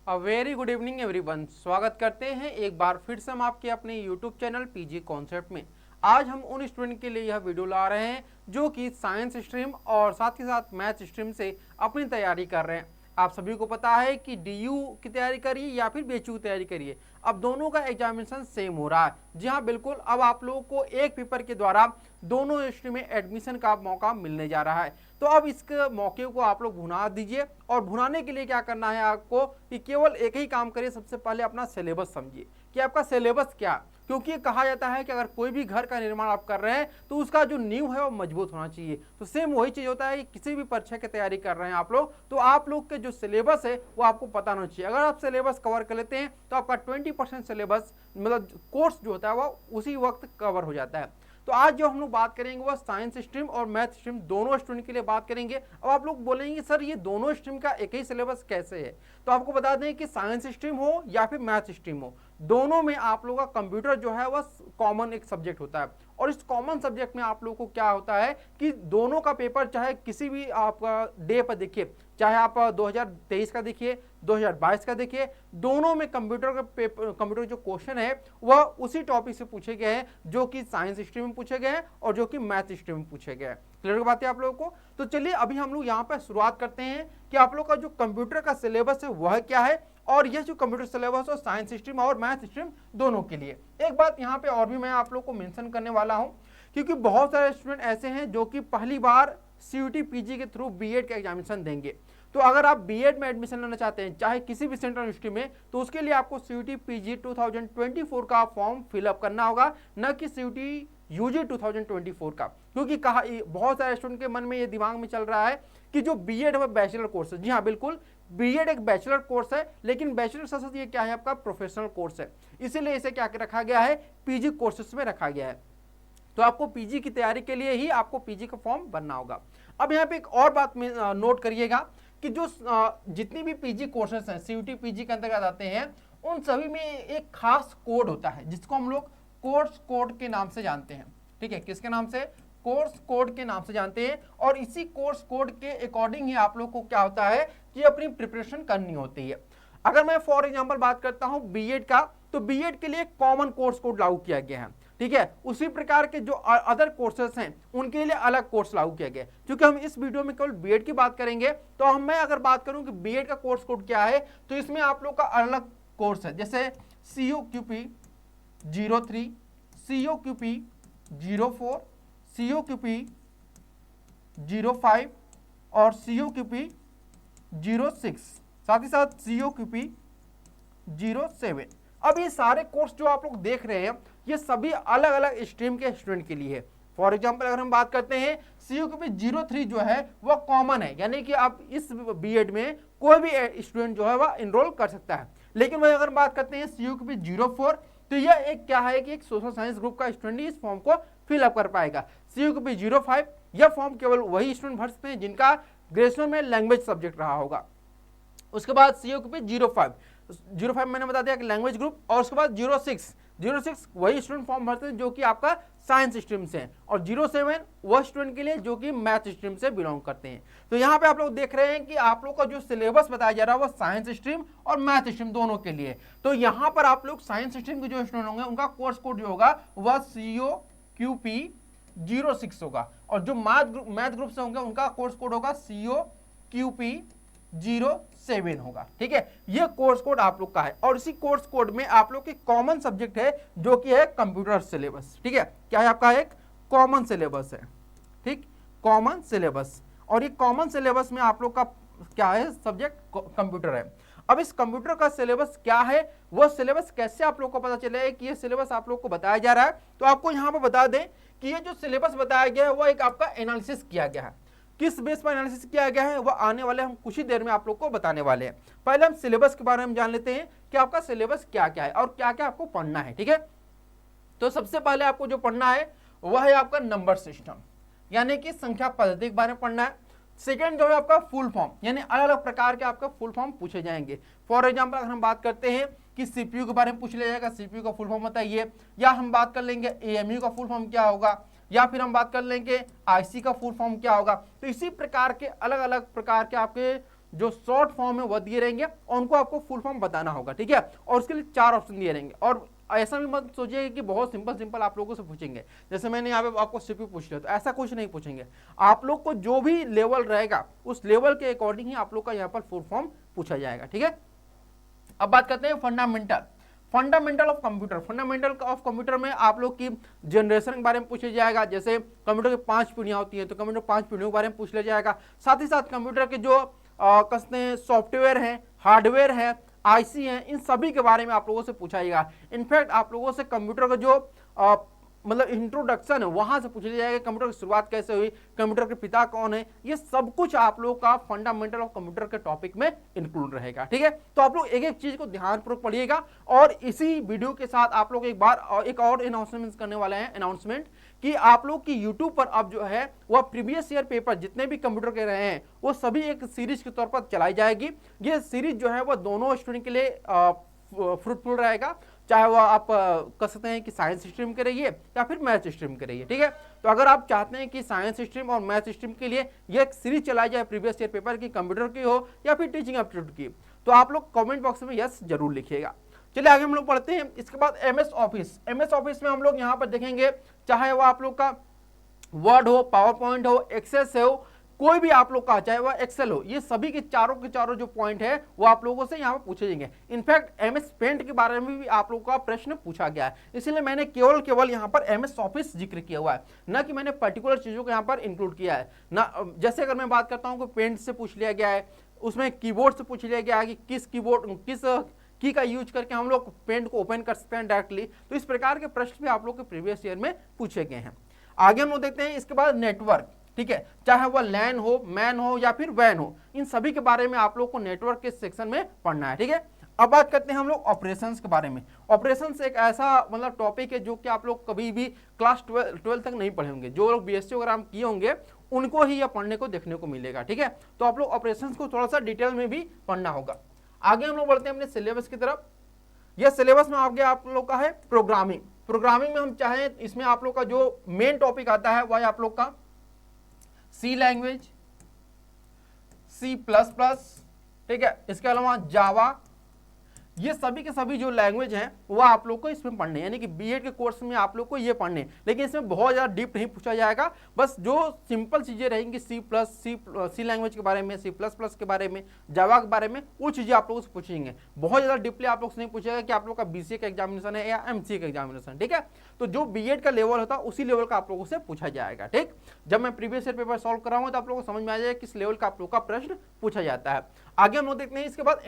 A very good evening everyone. स्वागत करते हैं एक बार फिर से हम आपके अपने YouTube चैनल पीजी कॉन्सेप्ट में। आज हम उन स्टूडेंट के लिए यह वीडियो ला रहे हैं जो कि साइंस स्ट्रीम और साथ ही साथ मैथ स्ट्रीम से अपनी तैयारी कर रहे हैं। आप सभी को पता है कि DU की तैयारी करिए या फिर BHU की तैयारी करिए, अब दोनों का एग्जामिनेशन सेम हो रहा है। जी हाँ बिल्कुल, अब आप लोगों को एक पेपर के द्वारा दोनों स्ट्रीम में एडमिशन का मौका मिलने जा रहा है। तो अब इस मौके को आप लोग भुना दीजिए, और भुनाने के लिए क्या करना है आपको कि केवल एक ही काम करिए। सबसे पहले अपना सिलेबस समझिए कि आपका सिलेबस क्या, क्योंकि कहा जाता है कि अगर कोई भी घर का निर्माण आप कर रहे हैं तो उसका जो नींव है वो मजबूत होना चाहिए। तो सेम वही चीज होता है कि किसी भी परीक्षा की तैयारी कर रहे हैं आप लोग, तो आप लोग के जो सिलेबस है वो आपको पता होना चाहिए। अगर आप सिलेबस कवर कर लेते हैं तो आपका 20% सिलेबस मतलब कोर्स जो होता है वो उसी वक्त कवर हो जाता है। तो आज जो हम लोग बात करेंगे वह साइंस स्ट्रीम और मैथ स्ट्रीम दोनों स्टूडेंट के लिए बात करेंगे। अब आप लोग बोलेंगे सर ये दोनों स्ट्रीम का एक ही सिलेबस कैसे है, तो आपको बता दें कि साइंस स्ट्रीम हो या फिर मैथ स्ट्रीम हो, दोनों में आप लोगों का कंप्यूटर जो है वह कॉमन एक सब्जेक्ट होता है। और इस कॉमन सब्जेक्ट में आप लोगों को क्या होता है कि दोनों का पेपर चाहे किसी भी आपका डे पर देखिए, चाहे आप 2023 का देखिए 2022 का देखिए, दोनों में कंप्यूटर का पेपर, कंप्यूटर जो क्वेश्चन है वह उसी टॉपिक से पूछे गए हैं जो कि साइंस स्ट्रीम में पूछे गए हैं और जो कि मैथ स्ट्रीम में पूछे गए हैं। क्लियर बात है आप लोगों को? तो चलिए अभी हम लोग यहाँ पर शुरुआत करते हैं कि आप लोग का जो कंप्यूटर का सिलेबस है वह क्या है, और यह जो कंप्यूटर सिलेबस है साइंस स्ट्रीम और मैथ स्ट्रीम दोनों के लिए। एक बात यहाँ पे और भी मैं आप लोग को मेंशन करने वाला हूँ, क्योंकि बहुत सारे स्टूडेंट ऐसे हैं जो कि पहली बार CUT PG के थ्रू बीएड का एग्जामिनेशन देंगे। तो अगर आप बीएड में एडमिशन लेना चाहते हैं चाहे किसी भी सेंट्रल यूनिवर्सिटी में, तो उसके लिए आपको CUT PG 2024 का फॉर्म फिलअप करना होगा, न कि CUT UG 2024 का। क्योंकि कहा बहुत सारे स्टूडेंट के मन में ये दिमाग में चल रहा है कि जो बीएड है बैचलर कोर्स है। जी हाँ बिल्कुल, बीएड एक बैचलर कोर्स है, लेकिन बैचलर के साथ ये क्या है आपका प्रोफेशनल कोर्स है, इसीलिए इसे क्या रखा गया है पीजी कोर्सेस में रखा गया है। तो आपको पीजी की तैयारी के लिए ही आपको पीजी का फॉर्म भरना होगा। अब यहाँ पे एक और बात में नोट करिएगा कि जो जितनी भी पीजी कोर्सेस हैं CUT PG के अंतर्गत आते हैं, उन सभी में एक खास कोड होता है जिसको हम लोग कोर्स कोड के नाम से जानते हैं। ठीक है, किसके नाम से? कोर्स कोड के नाम से जानते हैं। और इसी कोर्स कोड के अकॉर्डिंग ही आप लोग को क्या होता है कि अपनी प्रिपरेशन करनी होती है। अगर मैं फॉर एग्जांपल बात करता हूं बीएड का, तो बीएड के लिए कॉमन कोर्स कोड लागू किया गया है। ठीक है, उसी प्रकार के जो अदर कोर्सेस हैं उनके लिए अलग कोर्स लागू किया गया। क्योंकि हम इस वीडियो में केवल बीएड की बात करेंगे, तो मैं अगर बात करूं कि बीएड का कोर्स कोड क्या है, तो इसमें आप लोग का अलग कोर्स है, जैसे COQP 03, COQP 04, COQP 05 और COQP 06, साथ ही साथ COQP 07। अब ये सारे कोर्स जो आप लोग देख रहे हैं ये सभी अलग अलग स्ट्रीम के स्टूडेंट के लिए है। फॉर एग्जांपल अगर हम बात करते हैं COQP 03 जो है वह कॉमन है, यानी कि आप इस बीएड में कोई भी स्टूडेंट जो है वह एनरोल कर सकता है। लेकिन वही अगर बात करते हैं COQP 04, तो यह एक क्या है कि एक सोशल साइंस ग्रुप का स्टूडेंट इस फॉर्म को फिलअप कर पाएगा। COQP 05 यह फॉर्म केवल वही स्टूडेंट भर सकते हैं जिनका ग्रेजुएशन में लैंग्वेज सब्जेक्ट रहा होगा। उसके बाद COQP 05 मैंने बता दिया कि लैंग्वेज ग्रुप, और उसके बाद 06 वही स्टूडेंट फॉर्म भरते हैं जो कि आपका साइंस स्ट्रीम से है, और 07 वह स्टूडेंट के लिए जो कि मैथ स्ट्रीम से बिलोंग करते हैं। तो यहाँ पे आप लोग देख रहे हैं कि आप लोग का जो सिलेबस बताया जा रहा है वो साइंस स्ट्रीम और मैथ स्ट्रीम दोनों के लिए। तो यहाँ पर आप लोग साइंस स्ट्रीम के जो स्टूडेंट होंगे उनका कोर्स कोड जो होगा वह COQP 06 होगा, और जो मैथ ग्रुप से होंगे उनका कोर्स कोड होगा COQP 07 होगा। ठीक है, यह कोर्स कोड आप लोग का है, और इसी कोर्स कोड में आप लोग की कॉमन सब्जेक्ट है जो कि है कंप्यूटर सिलेबस। ठीक है, क्या है आपका एक कॉमन सिलेबस है। ठीक, कॉमन सिलेबस, और ये कॉमन सिलेबस में आप लोग का क्या है सब्जेक्ट कंप्यूटर है। अब इस कंप्यूटर का सिलेबस क्या है, वह सिलेबस कैसे आप लोग को पता चले कि ये सिलेबस आप लोग को बताया जा रहा है, तो आपको यहाँ पर बता दें कि ये जो सिलेबस बताया गया है वह एक आपका एनालिसिस किया गया है। किस बेस पर एनालिसिस किया गया है वह आने वाले हम कुछ ही देर में आप लोग को बताने वाले हैं। पहले हम सिलेबस के बारे में जान लेते हैं कि आपका सिलेबस क्या क्या है और क्या क्या आपको पढ़ना है। ठीक है, तो सबसे पहले आपको जो पढ़ना है वह है आपका नंबर सिस्टम, यानी कि संख्या पद्धति के बारे में पढ़ना है। सेकेंड जो है आपका फुल फॉर्म, यानी अलग अलग प्रकार के आपका फुल फॉर्म पूछे जाएंगे। फॉर एग्जाम्पल अगर हम बात करते हैं कि CPU के बारे में पूछ लिया जाएगा, CPU का फुल फॉर्म बताइए, या हम बात कर लेंगे AMU का फुल फॉर्म क्या होगा, या फिर हम बात कर लेंगे IC का फुल फॉर्म क्या होगा। तो इसी प्रकार के अलग अलग प्रकार के आपके जो शॉर्ट फॉर्म है वह दिए रहेंगे और उनको आपको फुल फॉर्म बताना होगा, ठीक है। और उसके लिए 4 ऑप्शन दिए रहेंगे और ऐसा भी मत सोचिए कि बहुत सिंपल आप लोगों से पूछेंगे, जैसे मैंने यहाँ पे आपको सीपी पूछ लिया, तो ऐसा कुछ नहीं पूछेंगे। आप लोग को जो भी लेवल रहेगा उस लेवल के अकॉर्डिंग ही आप लोग का यहाँ पर फुल फॉर्म पूछा जाएगा, ठीक है। अब बात करते हैं fundamental of computer. Fundamental of computer में आप लोग की जनरेशन के बारे में पूछा जाएगा, जैसे कंप्यूटर की 5 पीढ़ियां होती हैं तो कंप्यूटर 5 पीढ़ियों के बारे में पूछ लिया जाएगा। साथ ही साथ कंप्यूटर के जो कहते हैं सॉफ्टवेयर है, हार्डवेयर है, आईसी है, इन सभी के बारे में आप लोगों से पूछा जाएगा। इनफैक्ट आप लोगों से कंप्यूटर का जो मतलब इंट्रोडक्शन है वहां से पूछा जाएगा, कंप्यूटर की शुरुआत कैसे हुई, कंप्यूटर के पिता कौन है, ये सब कुछ आप लोग का फंडामेंटल ऑफ कंप्यूटर के टॉपिक में इंक्लूड रहेगा, ठीक है। तो आप लोग एक एक चीज को ध्यानपूर्वक पढ़िएगा और इसी वीडियो के साथ आप लोग एक और अनाउंसमेंट करने वाले हैं, अनाउंसमेंट कि आप लोग की YouTube पर अब जो है वह प्रीवियस ईयर पेपर जितने भी कंप्यूटर के रहे हैं वो सभी एक सीरीज के तौर पर चलाई जाएगी। ये सीरीज जो है वह दोनों स्टूडेंट के लिए फ्रूटफुल रहेगा, चाहे वह आप कह सकते हैं कि साइंस स्ट्रीम के रहिए या फिर मैथ स्ट्रीम के रहिए, ठीक है। तो अगर आप चाहते हैं कि साइंस स्ट्रीम और मैथ स्ट्रीम के लिए यह एक सीरीज चलाई जाए प्रीवियस ईयर पेपर की, कंप्यूटर की हो या फिर टीचिंग एप्टीट्यूड की, तो आप लोग कमेंट बॉक्स में यस जरूर लिखिएगा। चलिए आगे हम लोग पढ़ते हैं। इसके बाद एमएस ऑफिस में हम लोग यहाँ पर देखेंगे, चाहे वह आप लोग का वर्ड हो, पावर पॉइंट हो, एक्सेस हो, कोई भी आप लोग का, चाहे वह एक्सेल हो, ये सभी के चारों जो पॉइंट है वो आप लोगों से यहाँ पर पूछे जाएंगे। इनफैक्ट एमएस पेंट के बारे में भी आप लोगों का प्रश्न पूछा गया है, इसलिए मैंने केवल यहाँ पर एमएस ऑफिस जिक्र किया हुआ है, ना कि मैंने पर्टिकुलर चीजों को यहाँ पर इंक्लूड किया है ना। जैसे अगर मैं बात करता हूँ कि पेंट से पूछ लिया गया है, उसमें कीबोर्ड से पूछ लिया गया है कि किस की का यूज करके हम लोग पेंट को ओपन कर सकते हैं डायरेक्टली, तो इस प्रकार के प्रश्न भी आप लोग के प्रीवियस ईयर में पूछे गए हैं। आगे हम लोग देखते हैं इसके बाद नेटवर्क, ठीक है, चाहे वह लैन हो, मैन हो या फिर वैन हो, इन सभी के बारे में आप लोग को नेटवर्क के सेक्शन में पढ़ना है, ठीक है। अब बात करते हैं हम लोग ऑपरेशंस के बारे में। ऑपरेशंस एक ऐसा मतलब टॉपिक है जो कि आप लोग कभी भी क्लास 12 तक नहीं पढ़े होंगे, जो लोग बीएससी वगैरह किए होंगे उनको ही यह पढ़ने को देखने को मिलेगा, ठीक है। तो आप लोग ऑपरेशंस को थोड़ा सा डिटेल में भी पढ़ना होगा। आगे हम लोग बढ़ते हैं अपने सिलेबस की तरफ। यह सिलेबस में आगे आप लोग का है प्रोग्रामिंग में हम चाहें इसमें आप लोग का जो मेन टॉपिक आता है वह आप लोग का सी लैंग्वेज, C++, ठीक है, इसके अलावा जावा, ये सभी के सभी जो लैंग्वेज हैं वो आप लोग को इसमें पढ़ने, यानी कि बीएड के कोर्स में आप लोग को ये पढ़ने, लेकिन इसमें बहुत ज़्यादा डीप नहीं पूछा जाएगा। बस जो सिंपल चीज़ें रहेंगी सी लैंग्वेज के बारे में, C++ के बारे में, जावा के बारे में, वो चीज़ें आप लोगों से पूछेंगे। बहुत ज़्यादा डीपली आप लोग से नहीं पूछेगा कि आप लोग का BCA का एग्जामिनेशन है या MCA का एग्जामिनेशन, ठीक है। तो जो बीएड का लेवल होता है उसी लेवल का आप लोगों से पूछा जाएगा, ठीक। जब मैं प्रीवियस ईयर पेपर सॉल्व कराऊंगा तो आप लोगों को समझ में आ जाएगा किस लेवल का आप लोग का प्रश्न पूछा जाता है। आगे हम लोग देखते हैं इसके बाद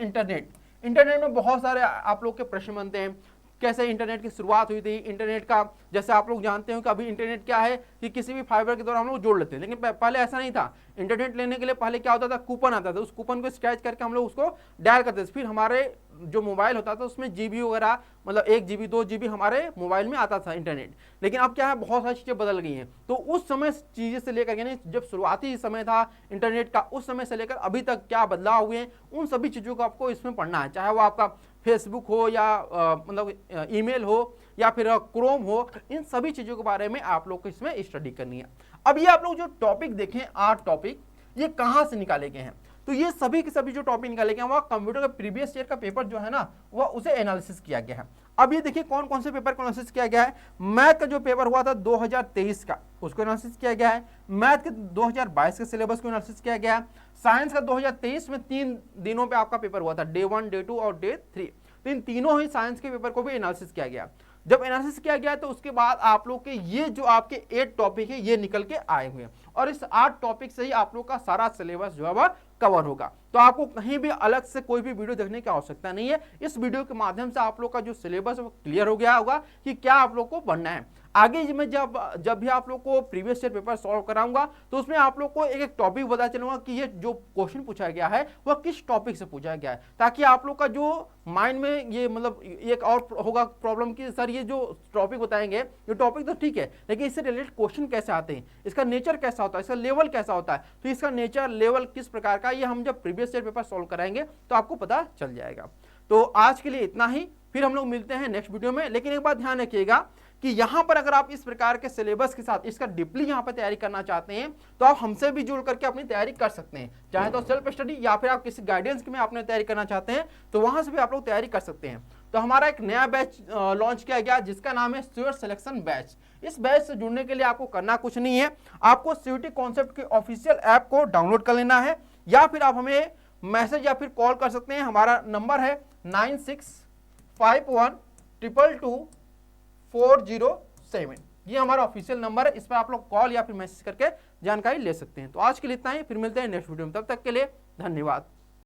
इंटरनेट में बहुत सारे आप लोग के प्रश्न बनते हैं। कैसे इंटरनेट की शुरुआत हुई थी, इंटरनेट का, जैसे आप लोग जानते हो कि अभी इंटरनेट क्या है कि किसी भी फाइबर के द्वारा हम लोग जोड़ लेते हैं, लेकिन पहले ऐसा नहीं था। इंटरनेट लेने के लिए पहले क्या होता था, कूपन आता था, उस कूपन को स्क्रैच करके हम लोग उसको डायल करते थे, फिर हमारे जो मोबाइल होता था उसमें जीबी वगैरह, मतलब 1 GB 2 GB हमारे मोबाइल में आता था इंटरनेट। लेकिन अब क्या है, बहुत सारी चीज़ें बदल गई हैं। तो उस समय चीज़ें से लेकर, यानी जब शुरुआती समय था इंटरनेट का, उस समय से लेकर अभी तक क्या बदलाव हुए हैं, उन सभी चीज़ों को आपको इसमें पढ़ना है। चाहे वो आपका फेसबुक हो या मतलब ईमेल हो या फिर क्रोम हो, इन सभी चीज़ों के बारे में आप लोग को इसमें स्टडी करनी है। अब ये आप लोग जो टॉपिक देखें 8 टॉपिक, ये कहाँ से निकाले गए हैं, तो ये सभी के सभी जो टॉपिक निकाले गए हैं वह कंप्यूटर का प्रीवियस ईयर का पेपर जो है ना वह उसे एनालिसिस किया गया है। अब ये देखिए कौन कौन से पेपर को एनालिसिस किया गया है। मैथ का जो पेपर हुआ था 2023 का, उसको एनालिसिस किया गया है। मैथ के 2022 के सिलेबस को एनालिसिस किया गया है। साइंस का 2023 में 3 दिनों पे आपका पेपर हुआ था, डे 1, डे 2 और डे 3। तो इन तीनों ही साइंस के पेपर को भी एनालिसिस किया गया। जब एनालिसिस किया गया तो उसके बाद आप लोग के ये जो आपके 8 टॉपिक है ये निकल के आए हुए हैं, और इस 8 टॉपिक से ही आप लोग का सारा सिलेबस जो है वह कवर होगा। तो आपको कहीं भी अलग से कोई भी वीडियो देखने की आवश्यकता नहीं है। इस वीडियो के माध्यम से आप लोग का जो सिलेबस है वो क्लियर हो गया होगा कि क्या आप लोग को पढ़ना है। आगे मैं जब भी आप लोग को प्रीवियस ईयर पेपर सॉल्व कराऊंगा तो उसमें आप लोग को एक एक टॉपिक बता चलूंगा कि ये जो क्वेश्चन पूछा गया है वह किस टॉपिक से पूछा गया है, ताकि आप लोग का जो माइंड में ये मतलब एक और होगा प्रॉब्लम कि सर ये जो टॉपिक बताएंगे ये टॉपिक तो ठीक है, लेकिन इससे रिलेटेड क्वेश्चन कैसे आते हैं, इसका नेचर कैसा होता है, इसका लेवल कैसा होता है, तो इसका नेचर लेवल किस प्रकार का, ये हम जब प्रीवियस ईयर पेपर सॉल्व कराएंगे तो आपको पता चल जाएगा। तो आज के लिए इतना ही, फिर हम लोग मिलते हैं नेक्स्ट वीडियो में। लेकिन एक बात ध्यान रखिएगा कि यहाँ पर अगर आप इस प्रकार के सिलेबस के साथ इसका डीपली यहाँ पर तैयारी करना चाहते हैं तो आप हमसे भी जुड़ करके अपनी तैयारी कर सकते हैं, चाहे तो सेल्फ स्टडी या फिर आप किसी गाइडेंस में आपने तैयारी करना चाहते हैं तो वहां से भी आप लोग तैयारी कर सकते हैं। तो हमारा एक नया बैच लॉन्च किया गया जिसका नाम है श्योर सिलेक्शन बैच। इस बैच से जुड़ने के लिए आपको करना कुछ नहीं है, आपको सीयूटी कॉन्सेप्ट के ऑफिशियल ऐप को डाउनलोड कर लेना है या फिर आप हमें मैसेज या फिर कॉल कर सकते हैं। हमारा नंबर है 9651222407। ये हमारा ऑफिशियल नंबर है, इस पर आप लोग कॉल या फिर मैसेज करके जानकारी ले सकते हैं। तो आज के लिए इतना ही, फिर मिलते हैं नेक्स्ट वीडियो में, तब तक के लिए धन्यवाद।